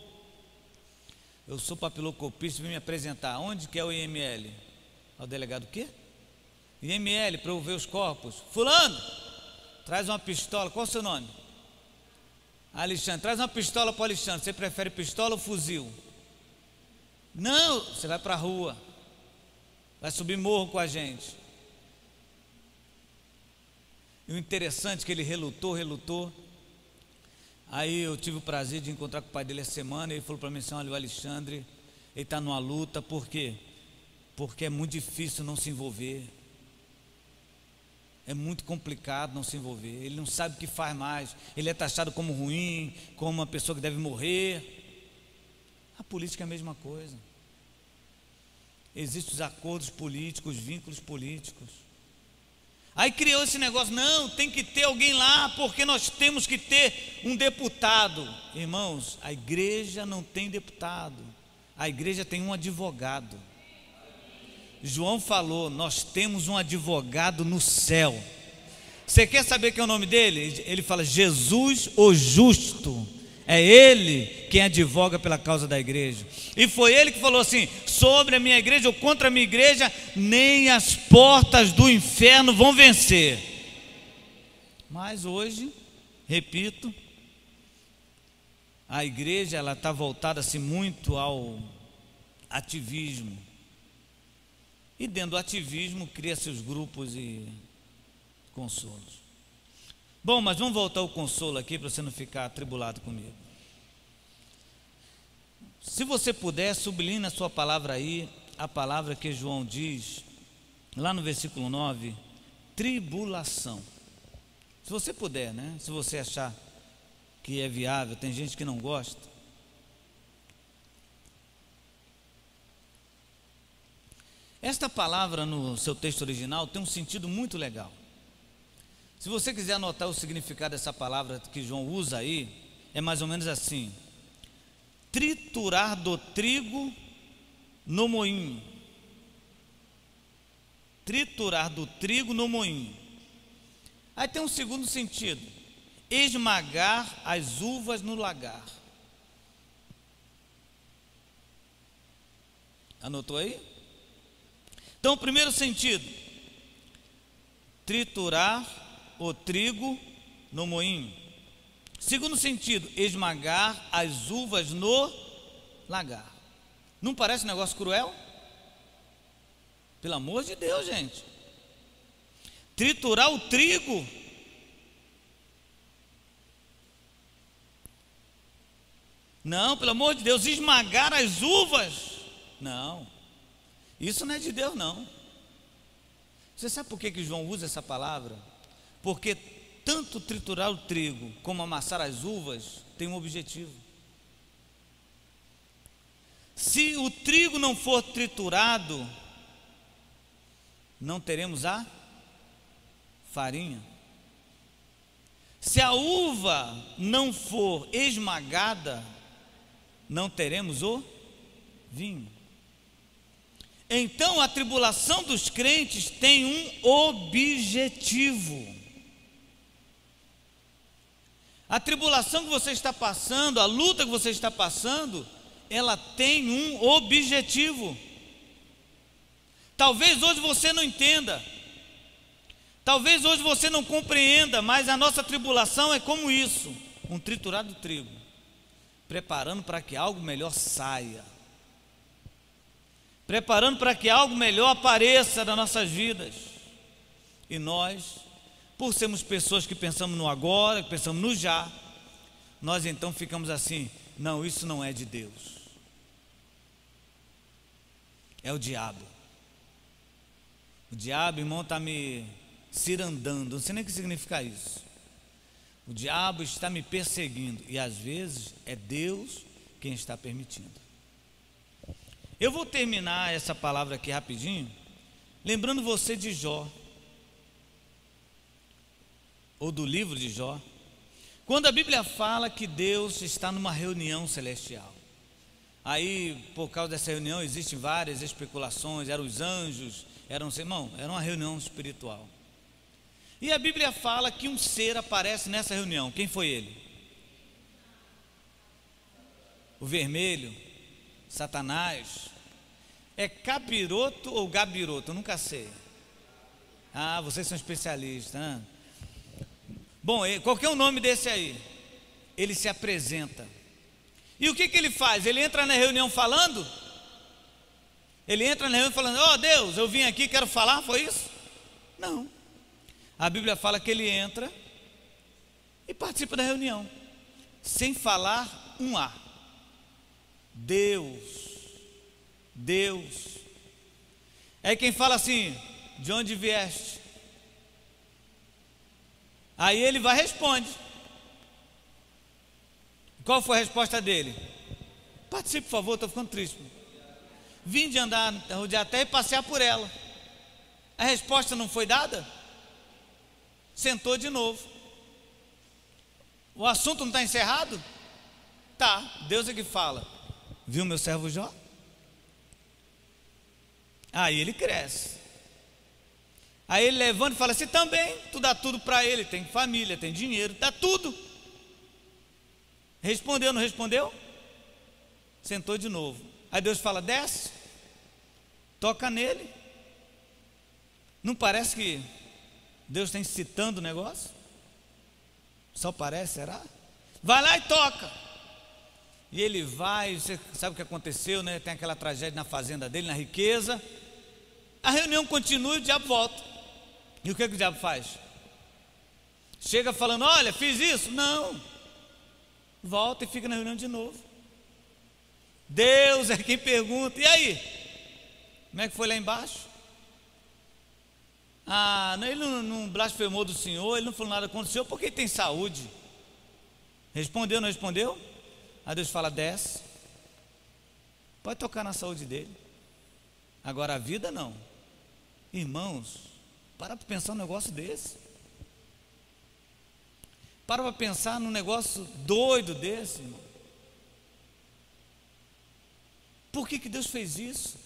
eu sou papilocopista, vim me apresentar. Onde que é o IML? O delegado, o quê? IML, para eu ver os corpos. Fulano, traz uma pistola. Qual é o seu nome? Alexandre, traz uma pistola para o Alexandre. Você prefere pistola ou fuzil? Não, você vai para a rua, vai subir morro com a gente. E o interessante é que ele relutou. Aí eu tive o prazer de encontrar com o pai dele essa semana. E ele falou para mim assim, olha, o Alexandre, ele está numa luta. Por quê? Porque é muito difícil não se envolver. É muito complicado não se envolver. Ele não sabe o que faz mais. Ele é taxado como ruim, como uma pessoa que deve morrer. A política é a mesma coisa. Existem os acordos políticos, os vínculos políticos. Aí criou esse negócio, não, tem que ter alguém lá, porque nós temos que ter um deputado. Irmãos, a igreja não tem deputado, a igreja tem um advogado. João falou, nós temos um advogado no céu. Você quer saber quem é o nome dele? Ele fala, Jesus o Justo. É ele quem advoga pela causa da igreja. E foi ele que falou assim, sobre a minha igreja ou contra a minha igreja, nem as portas do inferno vão vencer. Mas hoje, repito, a igreja ela está voltada assim muito ao ativismo. E dentro do ativismo cria-se os grupos e consolos. Bom, mas vamos voltar ao consolo aqui para você não ficar atribulado comigo. Se você puder, sublinhe na sua palavra aí a palavra que João diz, lá no versículo 9, tribulação. Se você puder, né? Se você achar que é viável, tem gente que não gosta. Esta palavra no seu texto original tem um sentido muito legal. Se você quiser anotar o significado dessa palavra que João usa aí, é mais ou menos assim: triturar do trigo no moinho. Triturar do trigo no moinho. Aí tem um segundo sentido: esmagar as uvas no lagar. Anotou aí? Então, o primeiro sentido: triturar o trigo no moinho. Segundo sentido: esmagar as uvas no lagar. Não parece um negócio cruel? Pelo amor de Deus, gente. Triturar o trigo. Não, pelo amor de Deus. Esmagar as uvas. Não. Isso não é de Deus, não. Você sabe por que João usa essa palavra? Porque tanto triturar o trigo como amassar as uvas tem um objetivo. Se o trigo não for triturado, não teremos a farinha. Se a uva não for esmagada, não teremos o vinho. Então a tribulação dos crentes tem um objetivo. A tribulação que você está passando, a luta que você está passando, ela tem um objetivo. Talvez hoje você não entenda, talvez hoje você não compreenda, mas a nossa tribulação é como isso: um triturado de trigo, preparando para que algo melhor saia, preparando para que algo melhor apareça nas nossas vidas. E nós, por sermos pessoas que pensamos no agora, que pensamos no já, nós então ficamos assim: não, isso não é de Deus, é o diabo. O diabo, irmão, está me cirandando, não sei nem o que significa isso. O diabo está me perseguindo, e às vezes é Deus quem está permitindo. Eu vou terminar essa palavra aqui rapidinho, lembrando você de Jó, ou do livro de Jó, quando a Bíblia fala que Deus está numa reunião celestial. Aí, por causa dessa reunião, existem várias especulações, eram os anjos, irmão, era uma reunião espiritual. E a Bíblia fala que um ser aparece nessa reunião. Quem foi ele? O vermelho, Satanás. É capiroto ou gabiroto? Eu nunca sei. Ah, vocês são especialistas, né? Bom, qual que é o nome desse aí? Ele se apresenta. E o que ele faz? Ele entra na reunião falando? Ele entra na reunião falando: ó Deus, eu vim aqui, quero falar, foi isso? Não. A Bíblia fala que ele entra e participa da reunião, sem falar um A. Deus. É quem fala assim: de onde vieste? Aí ele vai e responde. Qual foi a resposta dele? Participe, por favor, estou ficando triste. Vim de andar, rodear a terra e passear por ela. A resposta não foi dada? Sentou de novo. O assunto não está encerrado? Tá, Deus é que fala. Viu meu servo Jó? Aí ele cresce. Aí ele levanta e fala assim: também, tu dá tudo para ele, tem família, tem dinheiro, dá tudo. Respondeu, não respondeu? Sentou de novo. Aí Deus fala: desce, toca nele. Não parece que Deus está incitando o negócio? Só parece, será? Vai lá e toca. E ele vai, você sabe o que aconteceu, né? Tem aquela tragédia na fazenda dele, na riqueza. A reunião continua e o diabo volta. E o que o diabo faz? Chega falando: olha, fiz isso? Não. Volta e fica na reunião de novo. Deus é quem pergunta: e aí? Como é que foi lá embaixo? Ah, ele não blasfemou do Senhor, ele não falou nada contra o Senhor, porque ele tem saúde. Respondeu, não respondeu? Aí Deus fala: desce, pode tocar na saúde dele, agora a vida não. Irmãos, para pensar num negócio desse. Para pensar num negócio doido desse, irmão. por que Deus fez isso?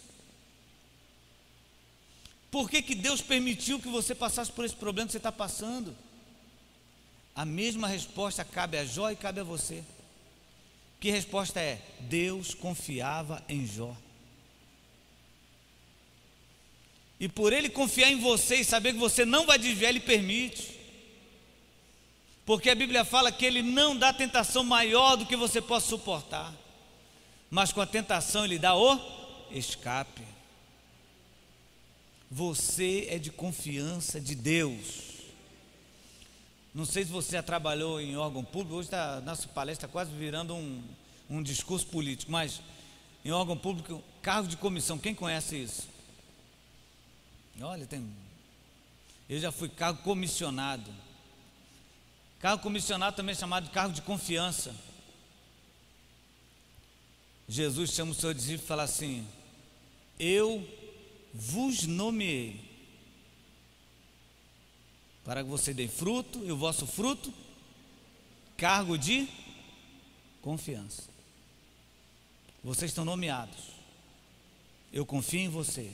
Por que Deus permitiu que você passasse por esse problema que você está passando? A mesma resposta cabe a Jó e cabe a você. Que resposta é? Deus confiava em Jó. E por ele confiar em você e saber que você não vai desviar, ele permite. Porque a Bíblia fala que ele não dá tentação maior do que você possa suportar, mas com a tentação ele dá o escape. Você é de confiança de Deus. Não sei se você já trabalhou em órgão público. Hoje a nossa palestra está quase virando um discurso político, mas em órgão público, cargo de comissão, quem conhece isso? Olha, eu já fui cargo comissionado. Cargo comissionado também é chamado de cargo de confiança. Jesus chama o seu discípulo e fala assim: eu vos nomeei para que você dê fruto, e o vosso fruto, cargo de confiança. Vocês estão nomeados. Eu confio em vocês.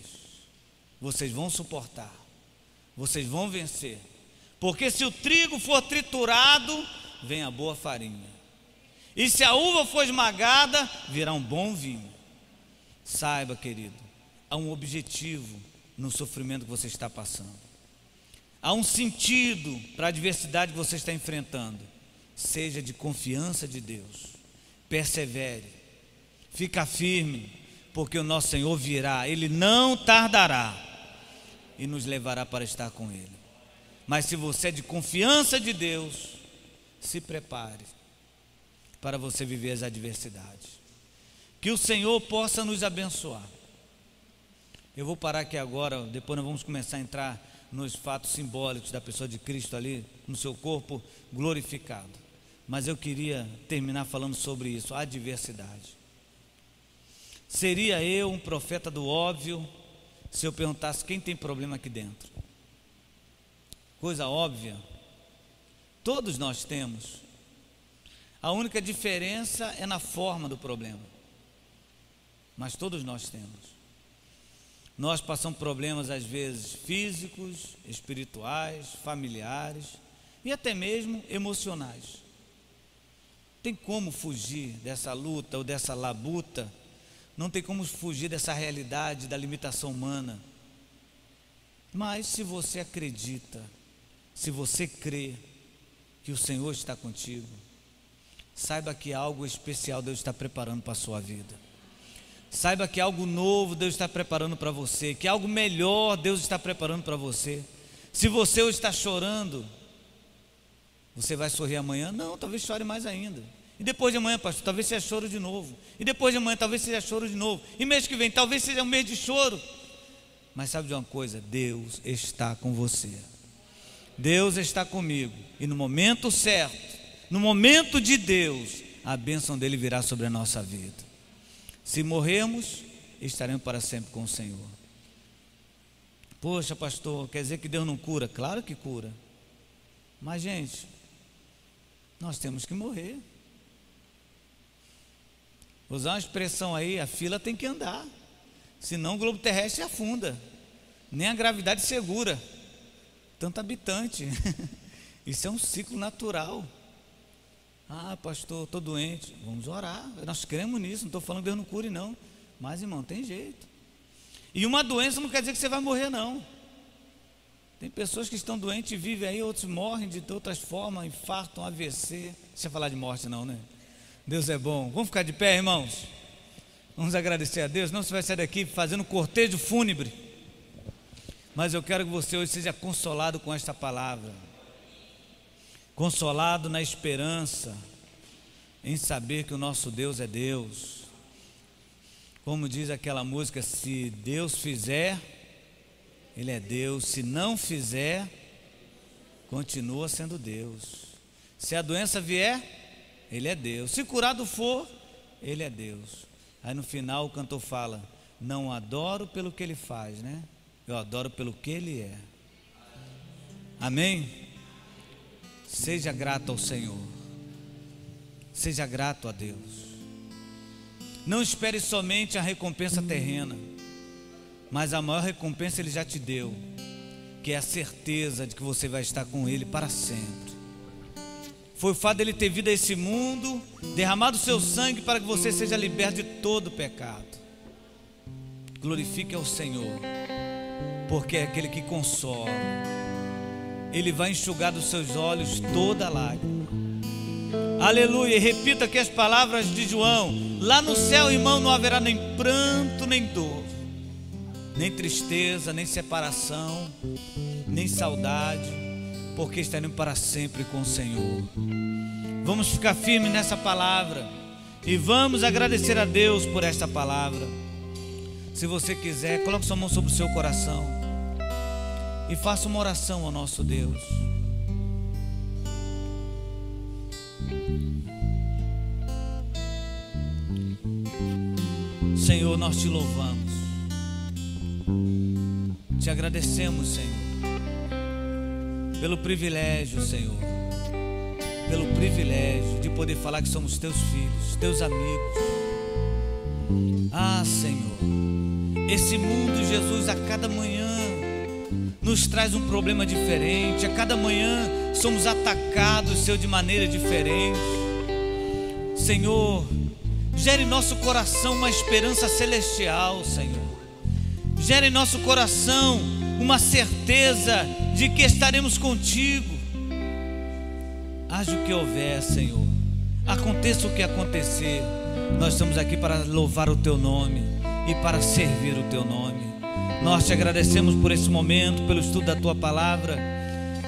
Vocês vão suportar. Vocês vão vencer. Porque se o trigo for triturado, vem a boa farinha. E se a uva for esmagada, virá um bom vinho. Saiba, querido, há um objetivo no sofrimento que você está passando. Há um sentido para a adversidade que você está enfrentando. Seja de confiança de Deus. Persevere. Fica firme, porque o nosso Senhor virá. Ele não tardará e nos levará para estar com Ele. Mas se você é de confiança de Deus, se prepare para você viver as adversidades. Que o Senhor possa nos abençoar. Eu vou parar aqui agora, depois nós vamos começar a entrar nos fatos simbólicos da pessoa de Cristo ali, no seu corpo glorificado. Mas eu queria terminar falando sobre isso, a adversidade. Seria eu um profeta do óbvio se eu perguntasse quem tem problema aqui dentro? Coisa óbvia, todos nós temos. A única diferença é na forma do problema, mas todos nós temos. Nós passamos problemas às vezes físicos, espirituais, familiares e até mesmo emocionais. Tem como fugir dessa luta ou dessa labuta? Não tem como fugir dessa realidade da limitação humana. Mas se você acredita, se você crê que o Senhor está contigo, saiba que algo especial Deus está preparando para a sua vida. Saiba que algo novo Deus está preparando para você, que algo melhor Deus está preparando para você. Se você hoje está chorando, você vai sorrir amanhã? Não, talvez chore mais ainda. E depois de amanhã, pastor, talvez seja choro de novo. E depois de amanhã, talvez seja choro de novo. E mês que vem, talvez seja um mês de choro. Mas sabe de uma coisa? Deus está com você. Deus está comigo. E no momento certo, no momento de Deus, a bênção dele virá sobre a nossa vida. Se morrermos, estaremos para sempre com o Senhor. Poxa, pastor, quer dizer que Deus não cura? Claro que cura. Mas, gente, nós temos que morrer. Vou usar uma expressão aí, a fila tem que andar. Senão o globo terrestre afunda. Nem a gravidade segura tanto habitante. Isso é um ciclo natural. Ah, pastor, estou doente. Vamos orar. Nós cremos nisso. Não estou falando que Deus não cure, não. Mas, irmão, tem jeito. E uma doença não quer dizer que você vai morrer, não. Tem pessoas que estão doentes e vivem aí, outros morrem de outras formas, infarto, AVC. Deixa eu falar de morte, não, né? Deus é bom. Vamos ficar de pé, irmãos? Vamos agradecer a Deus. Não, você vai sair daqui fazendo cortejo fúnebre. Mas eu quero que você hoje seja consolado com esta palavra. Consolado na esperança, em saber que o nosso Deus é Deus. Como diz aquela música, se Deus fizer, Ele é Deus. Se não fizer, continua sendo Deus. Se a doença vier, Ele é Deus. Se curado for, Ele é Deus. Aí no final o cantor fala, não adoro pelo que Ele faz, né? Eu adoro pelo que Ele é. Amém? Seja grato ao Senhor. Seja grato a Deus. Não espere somente a recompensa terrena, mas a maior recompensa Ele já te deu, que é a certeza de que você vai estar com Ele para sempre. Foi o fato dele ter vindo a esse mundo, derramado o seu sangue para que você seja liberto de todo pecado. Glorifique ao Senhor, porque é aquele que consola. Ele vai enxugar dos seus olhos toda lágrima. Aleluia. E repita aqui as palavras de João: lá no céu, irmão, não haverá nem pranto, nem dor, nem tristeza, nem separação, nem saudade, porque estaremos para sempre com o Senhor. Vamos ficar firmes nessa palavra e vamos agradecer a Deus por esta palavra. Se você quiser, coloque sua mão sobre o seu coração e faça uma oração ao nosso Deus. Senhor, nós te louvamos, te agradecemos, Senhor, pelo privilégio, Senhor, pelo privilégio de poder falar que somos teus filhos, teus amigos. Ah, Senhor, esse mundo, Jesus, a cada manhã nos traz um problema diferente. A cada manhã somos atacados, Senhor, de maneira diferente. Senhor, gere em nosso coração uma esperança celestial, Senhor. Gere em nosso coração uma certeza de que estaremos contigo. Haja o que houver, Senhor, aconteça o que acontecer, nós estamos aqui para louvar o teu nome e para servir o teu nome. Nós te agradecemos por esse momento, pelo estudo da tua palavra,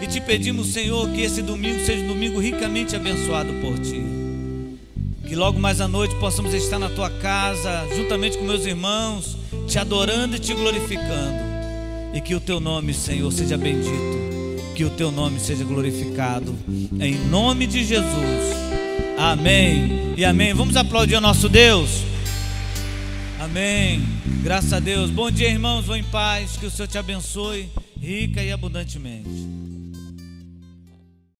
e te pedimos, Senhor, que esse domingo seja um domingo ricamente abençoado por ti. Que logo mais à noite possamos estar na tua casa, juntamente com meus irmãos, te adorando e te glorificando. E que o teu nome, Senhor, seja bendito, que o teu nome seja glorificado, em nome de Jesus. Amém e amém. Vamos aplaudir ao nosso Deus. Amém. Graças a Deus. Bom dia, irmãos. Vão em paz. Que o Senhor te abençoe rica e abundantemente.